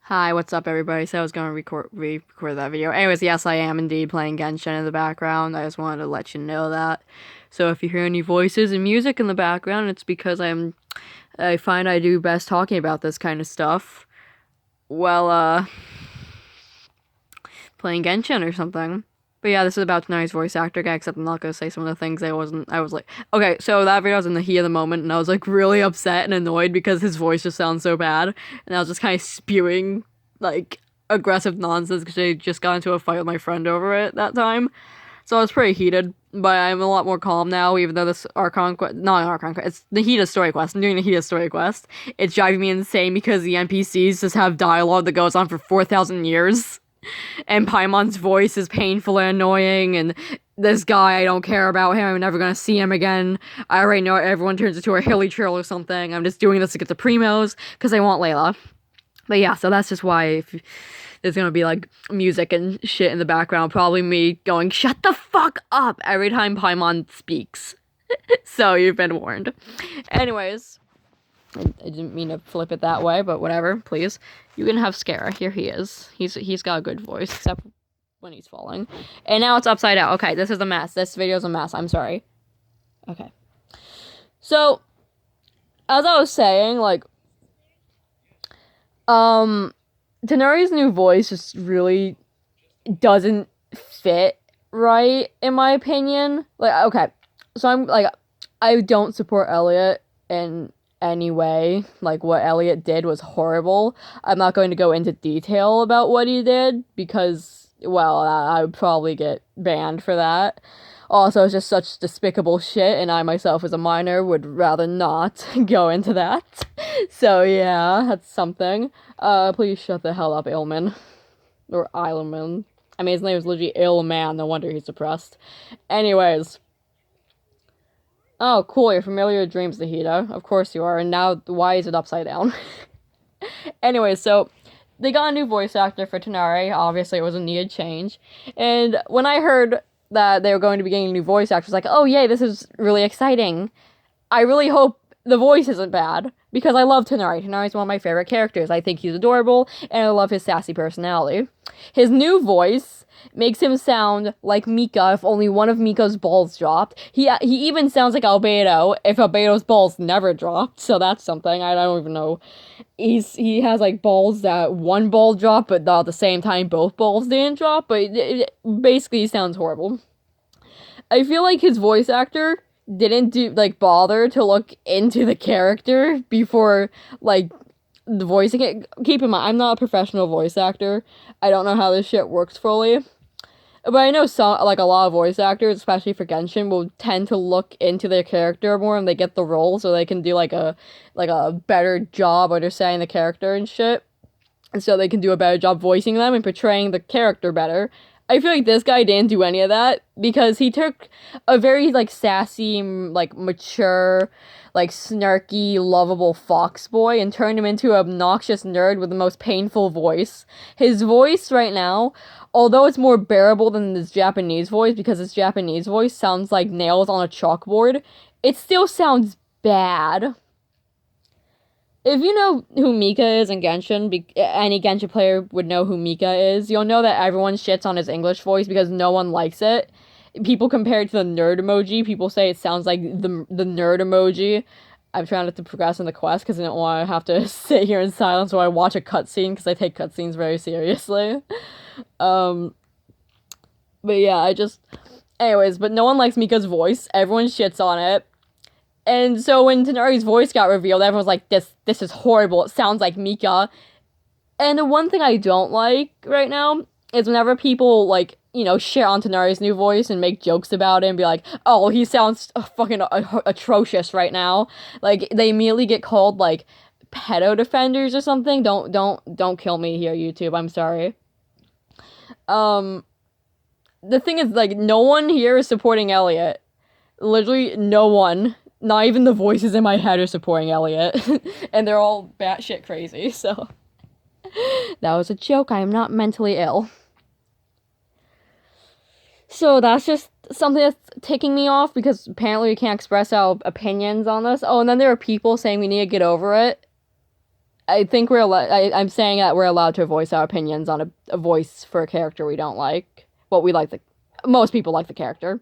Hi, what's up, everybody? So I was going to record that video. Anyways, yes, I am indeed playing Genshin in the background. I just wanted to let you know that. So if you hear any voices and music in the background, it's because I find I do best talking about this kind of stuff while, playing Genshin or something. But yeah, this is about tonight's voice actor guy, except I'm not gonna say some of the things I was like, okay, so that video was in the heat of the moment, and I was like really upset and annoyed because his voice just sounds so bad, and I was just kind of spewing, like, aggressive nonsense because I just got into a fight with my friend over it that time. So I was pretty heated, but I'm a lot more calm now, even though this Archon quest, not an Archon quest, it's the Hida story quest. I'm doing the Hida story quest. It's driving me insane because the NPCs just have dialogue that goes on for 4,000 years. And Paimon's voice is painful and annoying, and this guy, I don't care about him, I'm never gonna see him again. I already know everyone turns into a hilly trail or something. I'm just doing this to get the primos, because I want Layla. But yeah, so that's just why if there's gonna be like music and shit in the background, probably me going, shut the fuck up, every time Paimon speaks. So you've been warned. Anyways, I didn't mean to flip it that way, but whatever, please. You can have Scara. Here he is. He's got a good voice, except when he's falling. And now it's upside down. Okay, this is a mess. This video's a mess. I'm sorry. Okay. So, as I was saying, like, Tighnari's new voice just really doesn't fit right, in my opinion. Like, okay, so I'm, like, I don't support Elliot in any way. Like, what Elliot did was horrible. I'm not going to go into detail about what he did, because, well, I would probably get banned for that. Also, it's just such despicable shit, and I myself, as a minor, would rather not go into that. So, yeah, that's something. Please shut the hell up, Ilman. Or Ilman. I mean, his name is literally Ilman, no wonder he's depressed. Anyways. Oh, cool, you're familiar with Dreams, Nahida. Of course you are, and now, why is it upside down? Anyways, so, they got a new voice actor for Tighnari. Obviously, it was a needed change. And when I heard that they were going to be getting a new voice actor, I was like, oh yay, this is really exciting. I really hope the voice isn't bad, because I love Tighnari. Tighnari's one of my favorite characters. I think he's adorable, and I love his sassy personality. His new voice makes him sound like Mika if only one of Mika's balls dropped. He even sounds like Albedo if Albedo's balls never dropped, so that's something. I don't even know. He has, like, balls that one ball dropped, but at the same time both balls didn't drop, but basically he sounds horrible. I feel like his voice actor didn't bother to look into the character before, like, the voicing it. Keep in mind, I'm not a professional voice actor. I don't know how this shit works fully. But I know some, like, a lot of voice actors, especially for Genshin, will tend to look into their character more when they get the role, so they can do, like a better job understanding the character and shit. And so they can do a better job voicing them and portraying the character better. I feel like this guy didn't do any of that, because he took a very, like, sassy, like, mature, like, snarky, lovable fox boy and turned him into an obnoxious nerd with the most painful voice. His voice right now, although it's more bearable than his Japanese voice, because his Japanese voice sounds like nails on a chalkboard, it still sounds bad. If you know who Mika is in Genshin, any Genshin player would know who Mika is. You'll know that everyone shits on his English voice because no one likes it. People compare it to the nerd emoji. People say it sounds like the nerd emoji. I'm trying not to progress in the quest because I don't want to have to sit here in silence while I watch a cutscene, because I take cutscenes very seriously. But yeah, Anyways, but no one likes Mika's voice. Everyone shits on it. And so when Tighnari's voice got revealed, everyone's like, this is horrible. It sounds like Mika. And the one thing I don't like right now is whenever people, like, you know, shit on Tighnari's new voice and make jokes about it and be like, oh, he sounds fucking atrocious right now. Like, they immediately get called, like, pedo defenders or something. Don't kill me here, YouTube. I'm sorry. The thing is, like, no one here is supporting Elliot. Literally no one. Not even the voices in my head are supporting Elliot. And they're all batshit crazy, so. That was a joke. I am not mentally ill. So that's just something that's ticking me off, because apparently we can't express our opinions on this. Oh, and then there are people saying we need to get over it. I think I'm saying that we're allowed to voice our opinions on a voice for a character we don't like. Well, we like the most people like the character.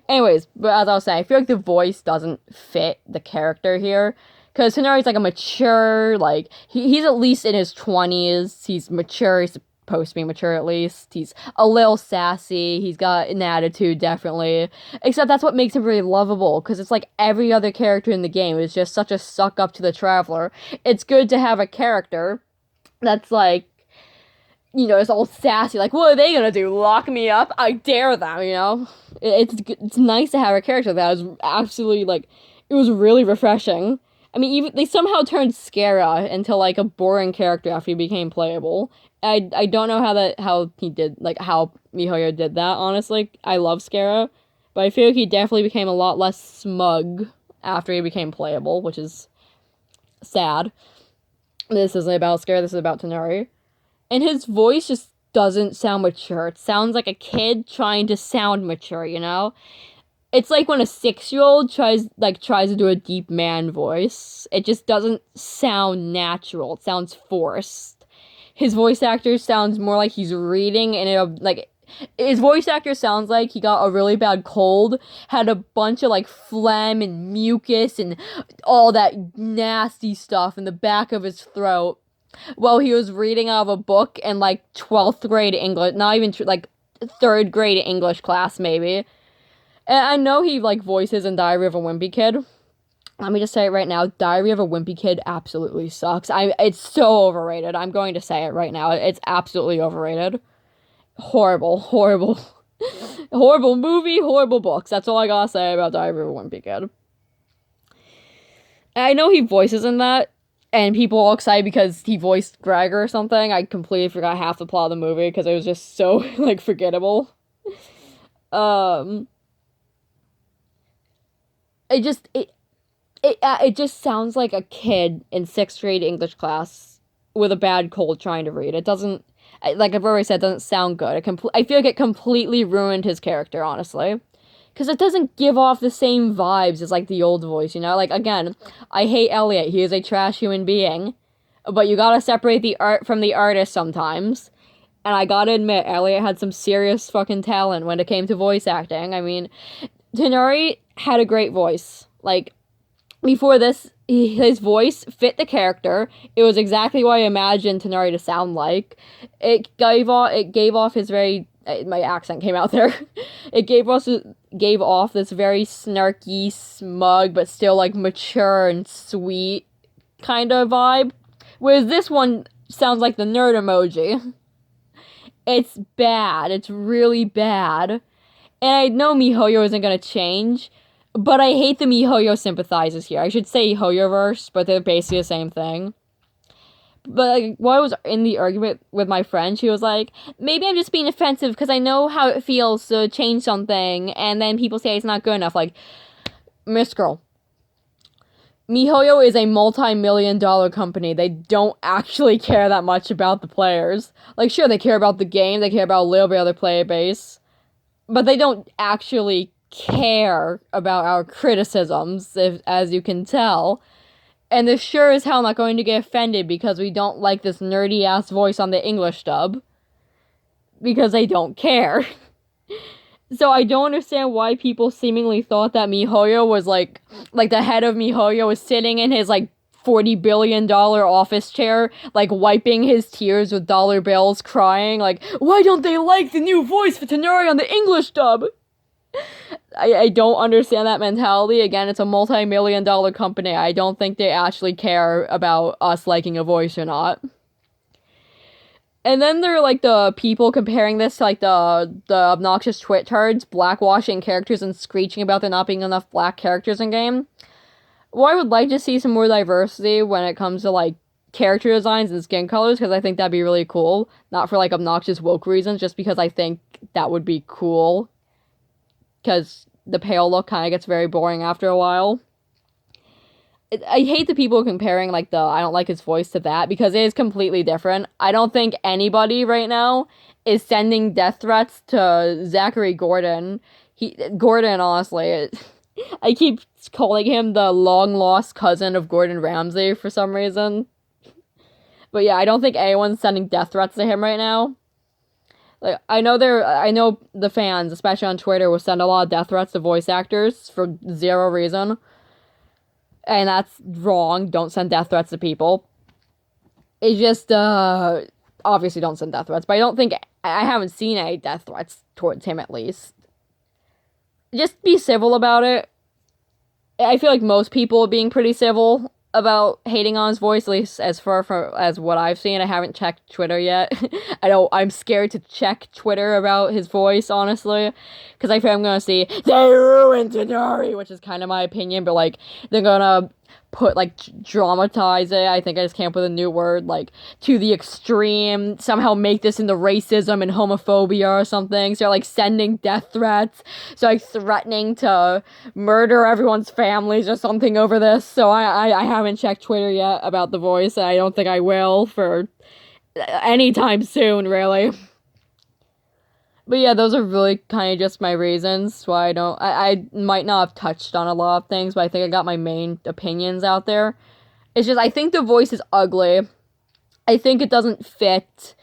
Anyways, but as I was saying, I feel like the voice doesn't fit the character here. Because Tighnari's like a mature, like, he's at least in his 20s. He's mature. He's supposed to be mature at least. He's a little sassy. He's got an attitude, definitely. Except that's what makes him really lovable. Because it's like every other character in the game is just such a suck up to the traveler. It's good to have a character that's like, it's all sassy, like, what are they gonna do? Lock me up? I dare them, It's nice to have a character that was absolutely, like, it was really refreshing. I mean, even, they somehow turned Scara into, like, a boring character after he became playable. I don't know how he did, like, how MiHoYo did that, honestly. I love Scara, but I feel like he definitely became a lot less smug after he became playable, which is sad. This isn't about Scara, this is about Tighnari. And his voice just doesn't sound mature. It sounds like a kid trying to sound mature, It's like when a 6-year-old tries to do a deep man voice. It just doesn't sound natural. It sounds forced. His voice actor sounds more like he's reading, and his voice actor sounds like he got a really bad cold, had a bunch of, like, phlegm and mucus and all that nasty stuff in the back of his throat. Well, he was reading out of a book in, like, 12th grade English, not even, like, 3rd grade English class, maybe. And I know he, like, voices in Diary of a Wimpy Kid. Let me just say it right now, Diary of a Wimpy Kid absolutely sucks. It's so overrated. I'm going to say it right now. It's absolutely overrated. Horrible, horrible, horrible movie, horrible books. That's all I gotta say about Diary of a Wimpy Kid. And I know he voices in that, and people are excited because he voiced Greg or something. I completely forgot half the plot of the movie because it was just so, like, forgettable. It just sounds like a kid in 6th grade English class with a bad cold trying to read. It doesn't, like I've already said, it doesn't sound good. I feel like it completely ruined his character, honestly. Because it doesn't give off the same vibes as, like, the old voice, Like, again, I hate Elliot. He is a trash human being. But you gotta separate the art from the artist sometimes. And I gotta admit, Elliot had some serious fucking talent when it came to voice acting. I mean, Tighnari had a great voice. Like, before this, his voice fit the character. It was exactly what I imagined Tighnari to sound like. It gave off his very... my accent came out there. It gave off this very snarky, smug, but still, like, mature and sweet kind of vibe. Whereas this one sounds like the nerd emoji. It's bad. It's really bad. And I know MiHoYo isn't gonna change, but I hate the MiHoYo sympathizers here. I should say HoYoverse, but they're basically the same thing. But, like, while I was in the argument with my friend, she was like, maybe I'm just being offensive because I know how it feels to change something, and then people say it's not good enough. Like, Miss Girl, MiHoYo is a multi-million-dollar company. They don't actually care that much about the players. Like, sure, they care about the game, they care about a little bit of their player base, but they don't actually care about our criticisms, as you can tell. And they're sure as hell not going to get offended because we don't like this nerdy-ass voice on the English dub. Because they don't care. So I don't understand why people seemingly thought that MiHoYo was, like the head of MiHoYo was sitting in his, like, $40 billion office chair, like, wiping his tears with dollar bills, crying, like, why don't they like the new voice for Tighnari on the English dub? I don't understand that mentality. Again, it's a multi-million-dollar company. I don't think they actually care about us liking a voice or not. And then there are, like, the people comparing this to, like, the obnoxious twitchards blackwashing characters and screeching about there not being enough black characters in game. Well, I would like to see some more diversity when it comes to, like, character designs and skin colors, because I think that'd be really cool. Not for, like, obnoxious woke reasons, just because I think that would be cool. Because the pale look kind of gets very boring after a while. I hate the people comparing, like, I don't like his voice to that, because it is completely different. I don't think anybody right now is sending death threats to Zachary Gordon. Gordon, honestly, I keep calling him the long-lost cousin of Gordon Ramsay for some reason. But yeah, I don't think anyone's sending death threats to him right now. Like I know the fans, especially on Twitter, will send a lot of death threats to voice actors for zero reason. And that's wrong. Don't send death threats to people. It's just obviously don't send death threats, but I don't think I haven't seen any death threats towards him at least. Just be civil about it. I feel like most people are being pretty civil about hating on his voice, at least as far as what I've seen. I haven't checked Twitter yet. I'm scared to check Twitter about his voice, honestly, because I feel I'm gonna see they ruined tighnari, which is kind of my opinion, but like they're gonna put like dramatize it. I think I just came up with a new word, like to the extreme. Somehow make this into racism and homophobia or something. So like sending death threats. So like threatening to murder everyone's families or something over this. So I haven't checked Twitter yet about the voice. And I don't think I will for anytime soon, really. But yeah, those are really kind of just my reasons why I might not have touched on a lot of things, but I think I got my main opinions out there. It's just, I think the voice is ugly. I think it doesn't fit.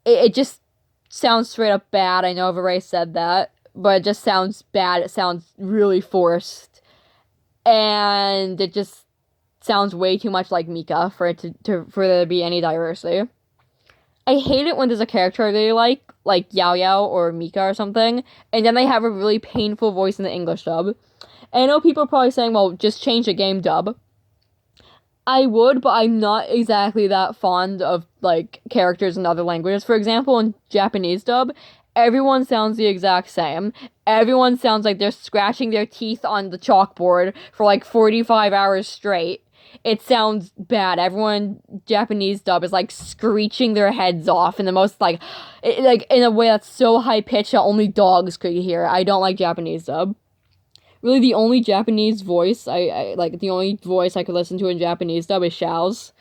It just sounds straight up bad. I know I've already said that, but it just sounds bad. It sounds really forced. And it just sounds way too much like Mika for it for there to be any diversity. I hate it when there's a character I really like Yao Yao or Mika or something, and then they have a really painful voice in the English dub. And I know people are probably saying, well, just change the game dub. I would, but I'm not exactly that fond of, like, characters in other languages. For example, in Japanese dub, everyone sounds the exact same. Everyone sounds like they're scratching their teeth on the chalkboard for, like, 45 hours straight. It sounds bad. Everyone Japanese dub is like screeching their heads off in the most like in a way that's so high pitched that only dogs could hear. I don't like Japanese dub. Really, the only Japanese voice I like, the only voice I could listen to in Japanese dub is Xiao's.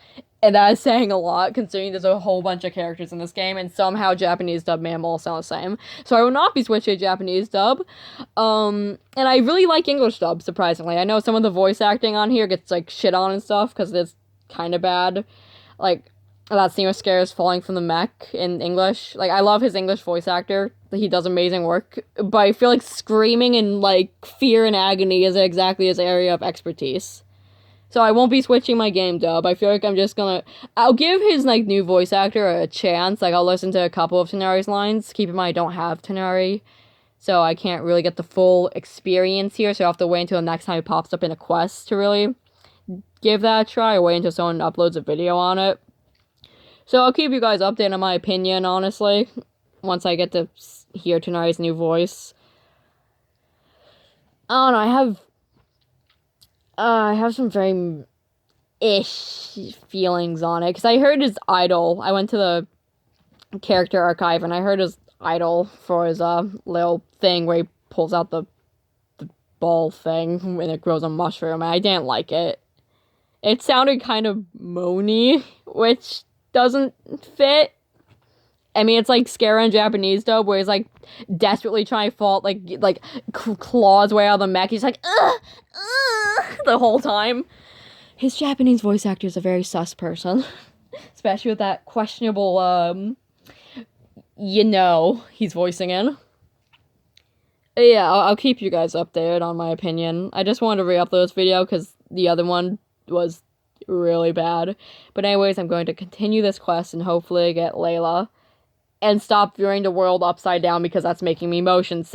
And that is saying a lot, considering there's a whole bunch of characters in this game, and somehow Japanese dub may all sound the same. So I will not be switching to Japanese dub. And I really like English dub, surprisingly. I know some of the voice acting on here gets, like, shit on and stuff, because it's kind of bad. Like, that scene with Scares falling from the mech in English. Like, I love his English voice actor. He does amazing work. But I feel like screaming in, like, fear and agony is exactly his area of expertise. So I won't be switching my game dub. I feel like I'm just gonna... I'll give his, like, new voice actor a chance. Like, I'll listen to a couple of tighnari's lines. Keep in mind, I don't have tighnari, so I can't really get the full experience here. So I'll have to wait until the next time it pops up in a quest to really give that a try. Or wait until someone uploads a video on it. So I'll keep you guys updated on my opinion, honestly, once I get to hear tighnari's new voice. I don't know, I have some very ish feelings on it, because I heard his idol. I went to the character archive, and I heard his idol for his little thing where he pulls out the ball thing, and it grows a mushroom, and I didn't like it. It sounded kind of moany, which doesn't fit. I mean, it's like Scare in Japanese dub, where he's like desperately trying to fall, like claws way out of the mech. He's like, the whole time. His Japanese voice actor is a very sus person, especially with that questionable, he's voicing in. Yeah, I'll keep you guys updated on my opinion. I just wanted to re-upload this video because the other one was really bad. But anyways, I'm going to continue this quest and hopefully get Layla. And stop viewing the world upside down because that's making me motion sick.